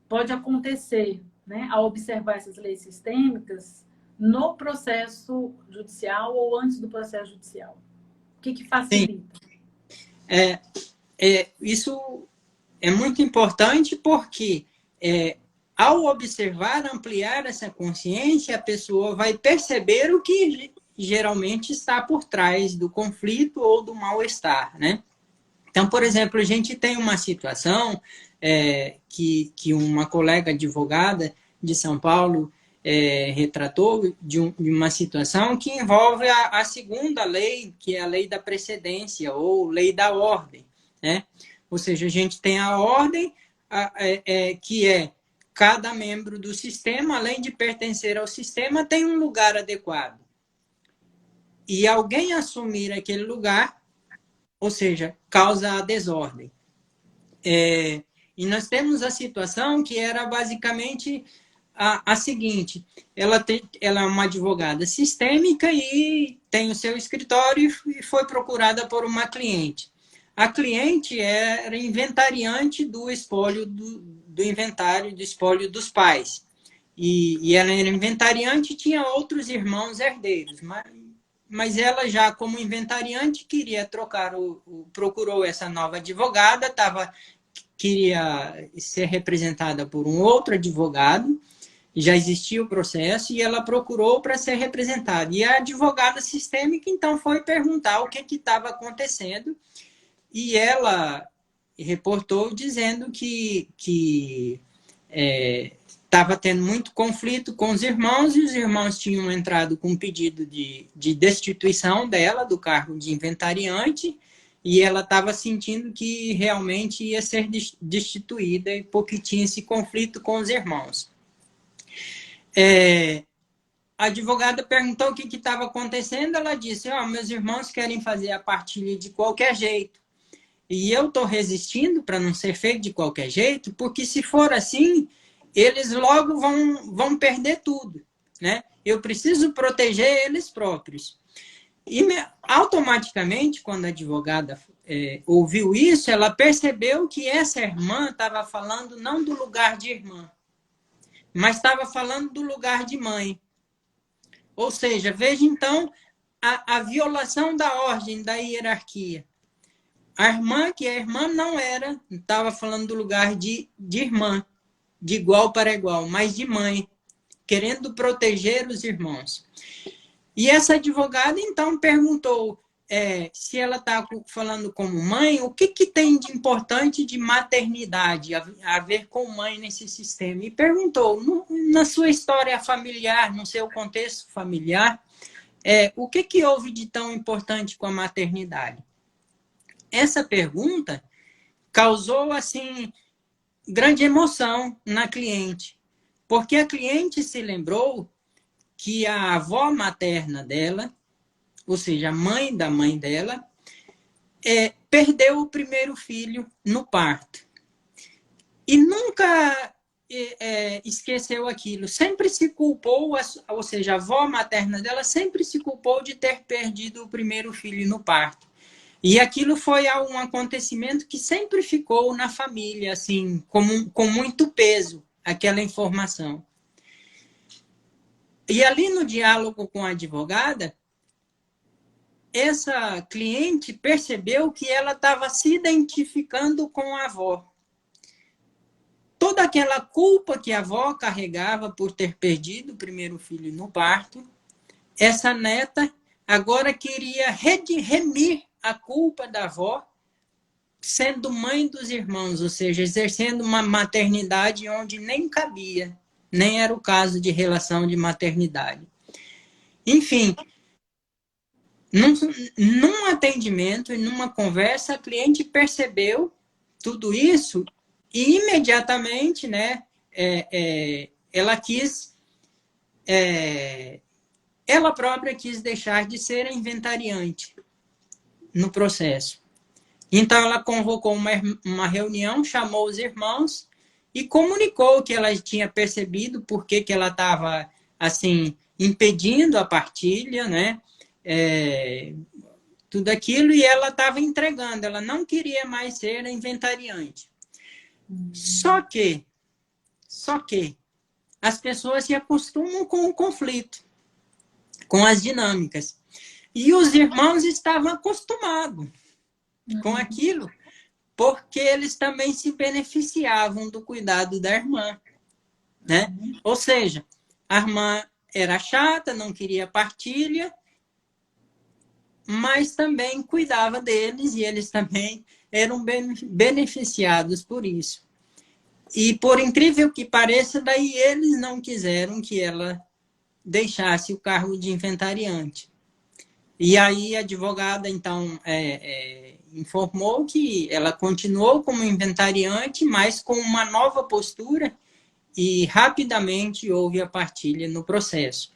pode acontecer, né, ao observar essas leis sistêmicas no processo judicial ou antes do processo judicial? O que facilita?
Isso é muito importante porque ao observar, ampliar essa consciência, a pessoa vai perceber o que geralmente está por trás do conflito ou do mal-estar, né? Então, por exemplo, a gente tem uma situação que uma colega advogada de São Paulo retratou de uma situação que envolve a segunda lei, que é a lei da precedência ou lei da ordem, né? Ou seja, a gente tem a ordem que cada membro do sistema, além de pertencer ao sistema, tem um lugar adequado. E alguém assumir aquele lugar, ou seja, causa a desordem. E nós temos a situação que era basicamente a seguinte: ela é uma advogada sistêmica e tem o seu escritório e foi procurada por uma cliente. A cliente era inventariante do espólio do inventário, do espólio dos pais. E ela era inventariante e tinha outros irmãos herdeiros, mas ela já como inventariante queria trocar, procurou essa nova advogada, queria ser representada por um outro advogado, já existia o processo, e ela procurou para ser representada. E a advogada sistêmica, então, foi perguntar o que estava acontecendo, e ela reportou dizendo que estava tendo muito conflito com os irmãos, e os irmãos tinham entrado com um pedido de destituição dela do cargo de inventariante, e ela estava sentindo que realmente ia ser destituída porque tinha esse conflito com os irmãos. A advogada perguntou o que estava acontecendo, ela disse: meus irmãos querem fazer a partilha de qualquer jeito. e eu estou resistindo para não ser feito de qualquer jeito, porque se for assim, eles logo vão perder tudo, né? Eu preciso proteger eles próprios. E automaticamente, quando a advogada ouviu isso, ela percebeu que essa irmã estava falando não do lugar de irmã, mas estava falando do lugar de mãe. Ou seja, veja então a violação da ordem, da hierarquia. A irmã, que a irmã não estava falando do lugar de irmã, de igual para igual, mas de mãe, querendo proteger os irmãos. E essa advogada, então, perguntou se ela está falando como mãe, o que tem de importante de maternidade, a ver com mãe nesse sistema. E perguntou, na sua história familiar, no seu contexto familiar, o que houve de tão importante com a maternidade? Essa pergunta causou, assim, grande emoção na cliente, porque a cliente se lembrou que a avó materna dela, ou seja, a mãe da mãe dela, perdeu o primeiro filho no parto. E nunca esqueceu aquilo. Sempre se culpou, ou seja, a avó materna dela sempre se culpou de ter perdido o primeiro filho no parto. E aquilo foi um acontecimento que sempre ficou na família, assim, com muito peso, aquela informação. E ali no diálogo com a advogada, essa cliente percebeu que ela estava se identificando com a avó. Toda aquela culpa que a avó carregava por ter perdido o primeiro filho no parto, essa neta agora queria remir a culpa da avó, sendo mãe dos irmãos, ou seja, exercendo uma maternidade onde nem cabia, nem era o caso de relação de maternidade. Enfim, num atendimento e numa conversa, a cliente percebeu tudo isso e imediatamente, né, ela quis, ela própria quis deixar de ser a inventariante no processo. Então, ela convocou uma reunião, chamou os irmãos e comunicou que ela tinha percebido por que ela estava, assim, impedindo a partilha, né? Tudo aquilo, e ela estava entregando, ela não queria mais ser a inventariante. Só que as pessoas se acostumam com o conflito, com as dinâmicas. E os irmãos estavam acostumados com aquilo, porque eles também se beneficiavam do cuidado da irmã, né? Ou seja, a irmã era chata, não queria partilha, mas também cuidava deles e eles também eram beneficiados por isso. E por incrível que pareça, daí eles não quiseram que ela deixasse o cargo de inventariante. E aí a advogada, então, informou que ela continuou como inventariante, mas com uma nova postura, e rapidamente houve a partilha no processo.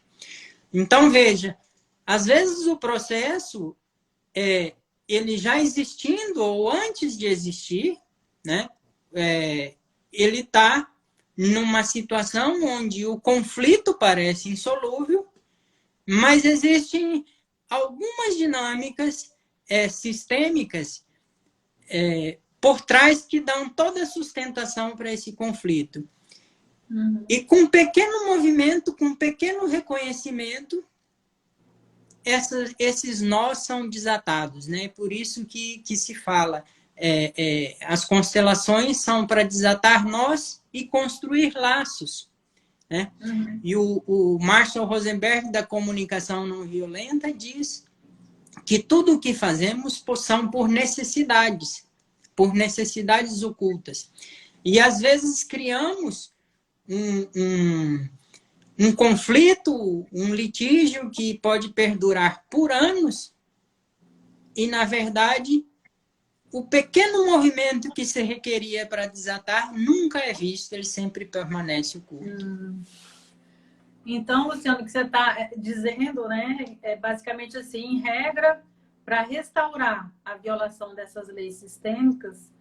Então, veja, às vezes o processo, ele já existindo ou antes de existir, né, ele está numa situação onde o conflito parece insolúvel, mas existem algumas dinâmicas sistêmicas por trás que dão toda a sustentação para esse conflito. E com um pequeno movimento, com um pequeno reconhecimento, esses nós são desatados, né? Por isso que se fala, as constelações são para desatar nós e construir laços, né? E o Marshall Rosenberg, da comunicação não violenta, diz que tudo o que fazemos são por necessidades ocultas. E às vezes criamos um conflito, um litígio que pode perdurar por anos e, na verdade, o pequeno movimento que se requeria para desatar nunca é visto, ele sempre permanece oculto.
Então, Luciano, o que você está dizendo, né, é basicamente assim, em regra, para restaurar a violação dessas leis sistêmicas,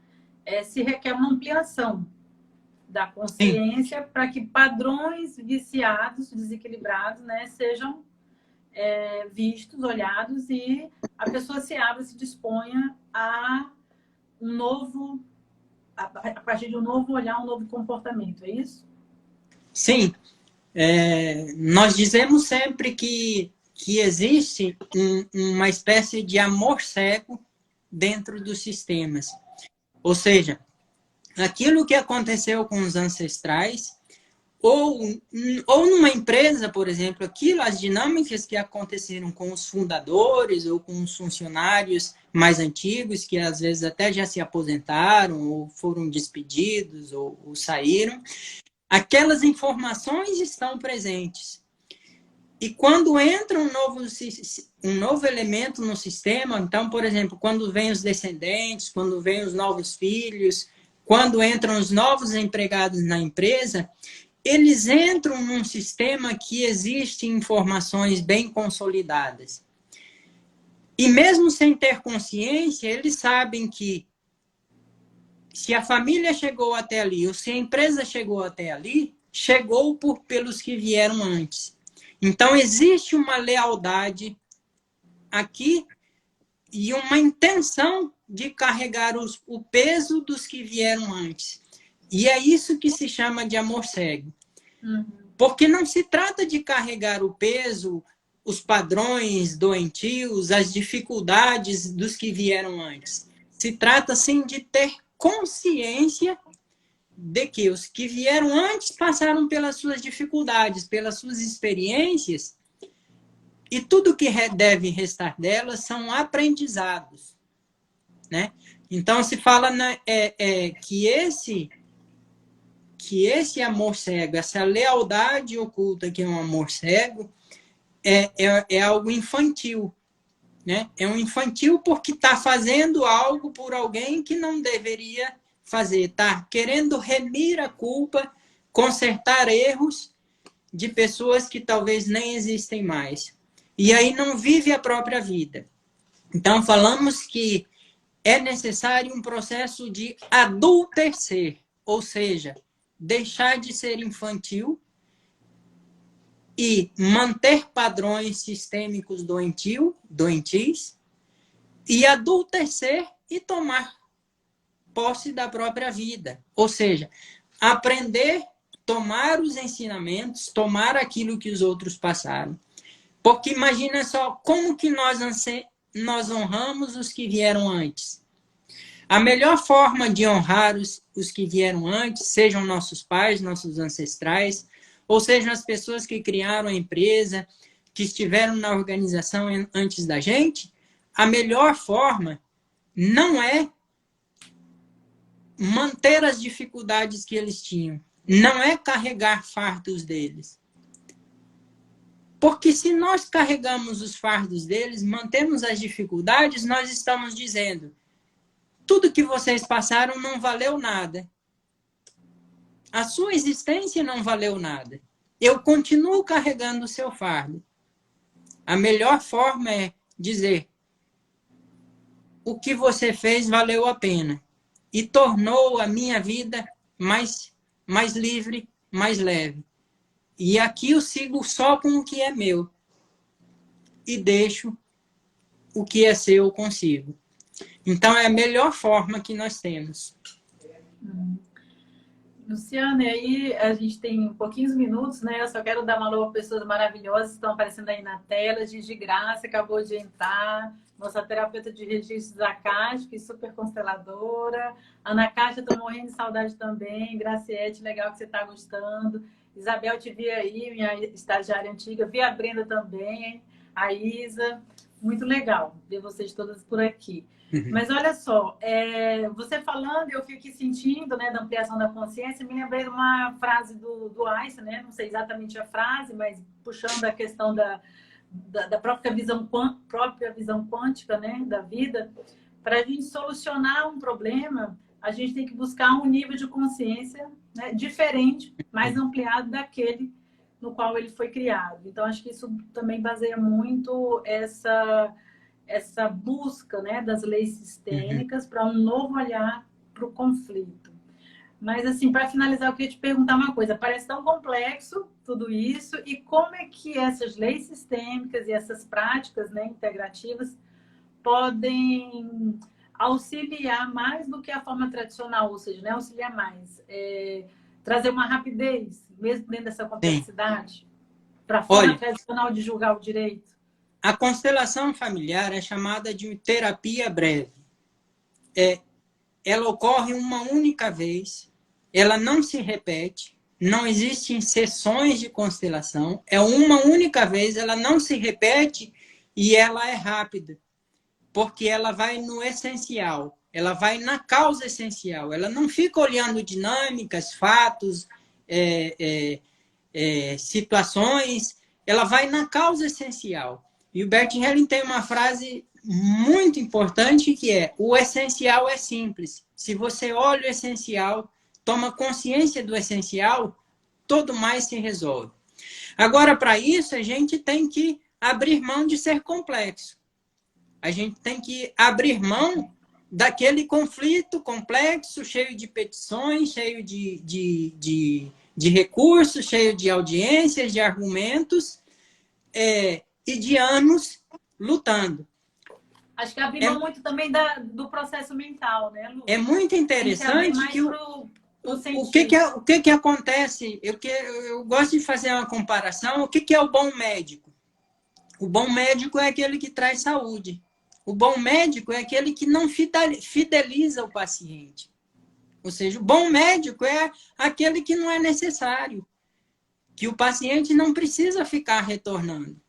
se requer uma ampliação da
Sim.
consciência para que padrões viciados, desequilibrados, né, sejam vistos, olhados, e a pessoa se abra, se disponha a um novo, a partir de um novo olhar, um novo comportamento, é isso?
Sim. Nós dizemos sempre que existe uma espécie de amor cego dentro dos sistemas. Ou seja, aquilo que aconteceu com os ancestrais, ou numa empresa, por exemplo, as dinâmicas que aconteceram com os fundadores ou com os funcionários mais antigos, que às vezes até já se aposentaram, ou foram despedidos, ou saíram, aquelas informações estão presentes. E quando entra um novo elemento no sistema, então, por exemplo, quando vem os descendentes, quando vem os novos filhos, quando entram os novos empregados na empresa, eles entram num sistema que existe informações bem consolidadas. E mesmo sem ter consciência, eles sabem que se a família chegou até ali, ou se a empresa chegou até ali, chegou pelos que vieram antes. Então, existe uma lealdade aqui e uma intenção de carregar o peso dos que vieram antes. E é isso que se chama de amor cego. Porque não se trata de carregar o peso, os padrões doentios, as dificuldades dos que vieram antes. Se trata, sim, de ter consciência de que os que vieram antes passaram pelas suas dificuldades, pelas suas experiências, e tudo que deve restar delas são aprendizados, né? Então, se fala que esse amor cego, essa lealdade oculta que é um amor cego, é algo infantil, né? É um infantil porque está fazendo algo por alguém que não deveria fazer, está querendo remir a culpa, consertar erros de pessoas que talvez nem existem mais. E aí não vive a própria vida. Então, falamos que é necessário um processo de adultecer, ou seja, deixar de ser infantil e manter padrões sistêmicos doentis e adultecer e tomar posse da própria vida. Ou seja, aprender, tomar os ensinamentos, tomar aquilo que os outros passaram. Porque imagina só como que nós honramos os que vieram antes. A melhor forma de honrar os que vieram antes, sejam nossos pais, nossos ancestrais, ou sejam as pessoas que criaram a empresa, que estiveram na organização antes da gente, a melhor forma não é manter as dificuldades que eles tinham, não é carregar fardos deles. Porque se nós carregamos os fardos deles, mantemos as dificuldades, nós estamos dizendo: tudo que vocês passaram não valeu nada. A sua existência não valeu nada. Eu continuo carregando o seu fardo. A melhor forma é dizer: o que você fez valeu a pena e tornou a minha vida mais livre, mais leve. E aqui eu sigo só com o que é meu e deixo o que é seu consigo. Então, é a melhor forma que nós temos.
Luciana, e aí a gente tem pouquinhos minutos, né? Eu só quero dar uma alô a pessoas maravilhosas que estão aparecendo aí na tela. Gigi Graça acabou de entrar, nossa terapeuta de registros acásticos, super consteladora. Ana Cássia, estou morrendo de saudade também. Graciete, legal que você está gostando. Isabel, te vi aí, minha estagiária antiga. Vi a Brenda também, a Isa. Muito legal ver vocês todas por aqui. Mas olha só, você falando, eu fico aqui sentindo, né, da ampliação da consciência, me lembrei de uma frase do Einstein, né? Não sei exatamente a frase, mas puxando a questão da própria visão quântica, né, da vida. Para a gente solucionar um problema, a gente tem que buscar um nível de consciência, né, diferente, mais ampliado daquele no qual ele foi criado. Então, acho que isso também baseia muito essa busca, né, das leis sistêmicas para um novo olhar para o conflito. Mas, assim, para finalizar, eu queria te perguntar uma coisa. Parece tão complexo tudo isso, e como é que essas leis sistêmicas e essas práticas, né, integrativas podem auxiliar mais do que a forma tradicional, ou seja, né, auxiliar mais, trazer uma rapidez, mesmo dentro dessa
Sim.
complexidade, para a forma
Olha,
tradicional de julgar o direito?
a constelação familiar é chamada de terapia breve. Ela ocorre uma única vez, ela não se repete, não existem sessões de constelação, é uma única vez, ela não se repete e ela é rápida, porque ela vai no essencial, ela vai na causa essencial, ela não fica olhando dinâmicas, fatos, situações, ela vai na causa essencial. E o Bert Helling tem uma frase muito importante que é: o essencial é simples. Se você olha o essencial, toma consciência do essencial, todo mais se resolve. Agora, para isso, a gente tem que abrir mão de ser complexo. A gente tem que abrir mão daquele conflito complexo, cheio de petições, cheio de recursos, cheio de audiências, de argumentos, e de anos lutando.
Acho que abrir mão muito também do processo mental, né, Lu?
É muito interessante que o que acontece, eu gosto de fazer uma comparação, o que é o bom médico? O bom médico é aquele que traz saúde. O bom médico é aquele que não fideliza o paciente. Ou seja, o bom médico é aquele que não é necessário, que o paciente não precisa ficar retornando.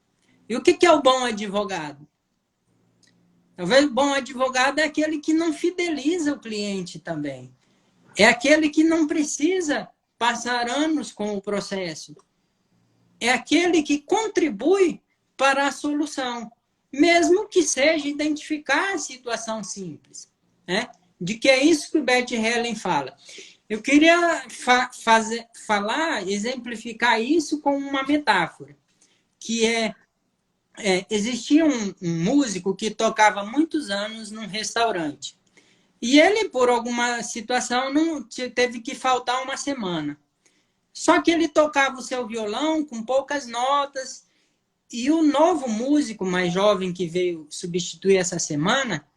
E o que é o bom advogado? Talvez o bom advogado é aquele que não fideliza o cliente também. É aquele que não precisa passar anos com o processo. É aquele que contribui para a solução, mesmo que seja identificar a situação simples, né? De que é isso que o Bert Helling fala. Eu queria exemplificar isso com uma metáfora, que existia um músico que tocava muitos anos num restaurante. E ele, por alguma situação, não teve que faltar uma semana. Só que ele tocava o seu violão com poucas notas, e o novo músico mais jovem que veio substituir essa semana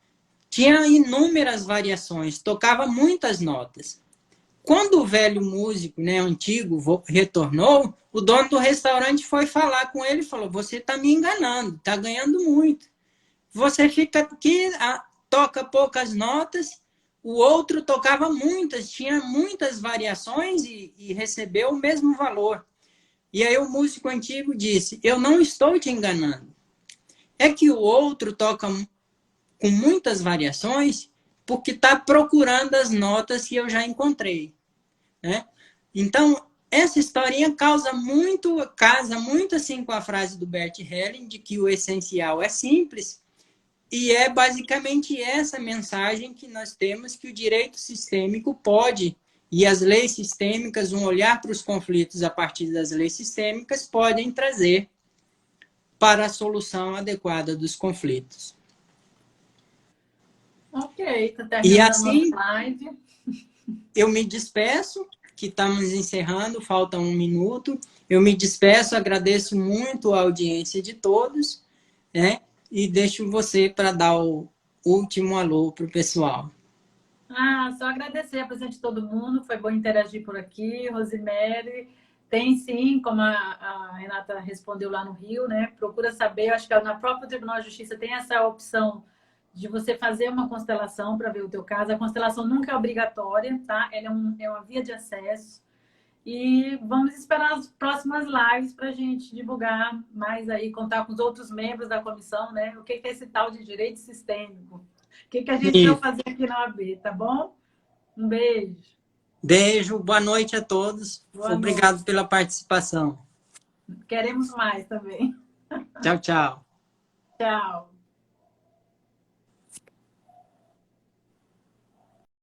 tinha inúmeras variações, tocava muitas notas. Quando o velho músico, né, antigo, retornou, o dono do restaurante foi falar com ele e falou: você está me enganando, está ganhando muito. Você fica aqui, toca poucas notas, o outro tocava muitas, tinha muitas variações e recebeu o mesmo valor. E aí o músico antigo disse: eu não estou te enganando. É que o outro toca com muitas variações porque está procurando as notas que eu já encontrei, né? Então, essa historinha casa muito assim com a frase do Bert Helling de que o essencial é simples, e é basicamente essa mensagem que nós temos, que o direito sistêmico pode, e as leis sistêmicas, um olhar para os conflitos a partir das leis sistêmicas, podem trazer para a solução adequada dos conflitos.
Ok, tá terminando
E
a
assim,
nossa live.
eu me despeço, que estamos encerrando, falta 1 minuto. Eu me despeço, agradeço muito a audiência de todos, né? E deixo você para dar o último alô para o pessoal.
Só agradecer a presença de todo mundo, foi bom interagir por aqui. Rosemary, tem sim, como a Renata respondeu lá no Rio, né? Procura saber, eu acho que na própria Tribunal de Justiça tem essa opção de você fazer uma constelação para ver o teu caso. A constelação nunca é obrigatória, tá? Ela é uma via de acesso. E vamos esperar as próximas lives para a gente divulgar mais aí, contar com os outros membros da comissão, né? O que é esse tal de direito sistêmico? O que a gente vai fazer aqui na OAB, tá bom? Um beijo.
Beijo, boa noite a todos.
Boa
Obrigado
noite.
pela participação.
Queremos mais também.
Tchau, tchau.
Tchau.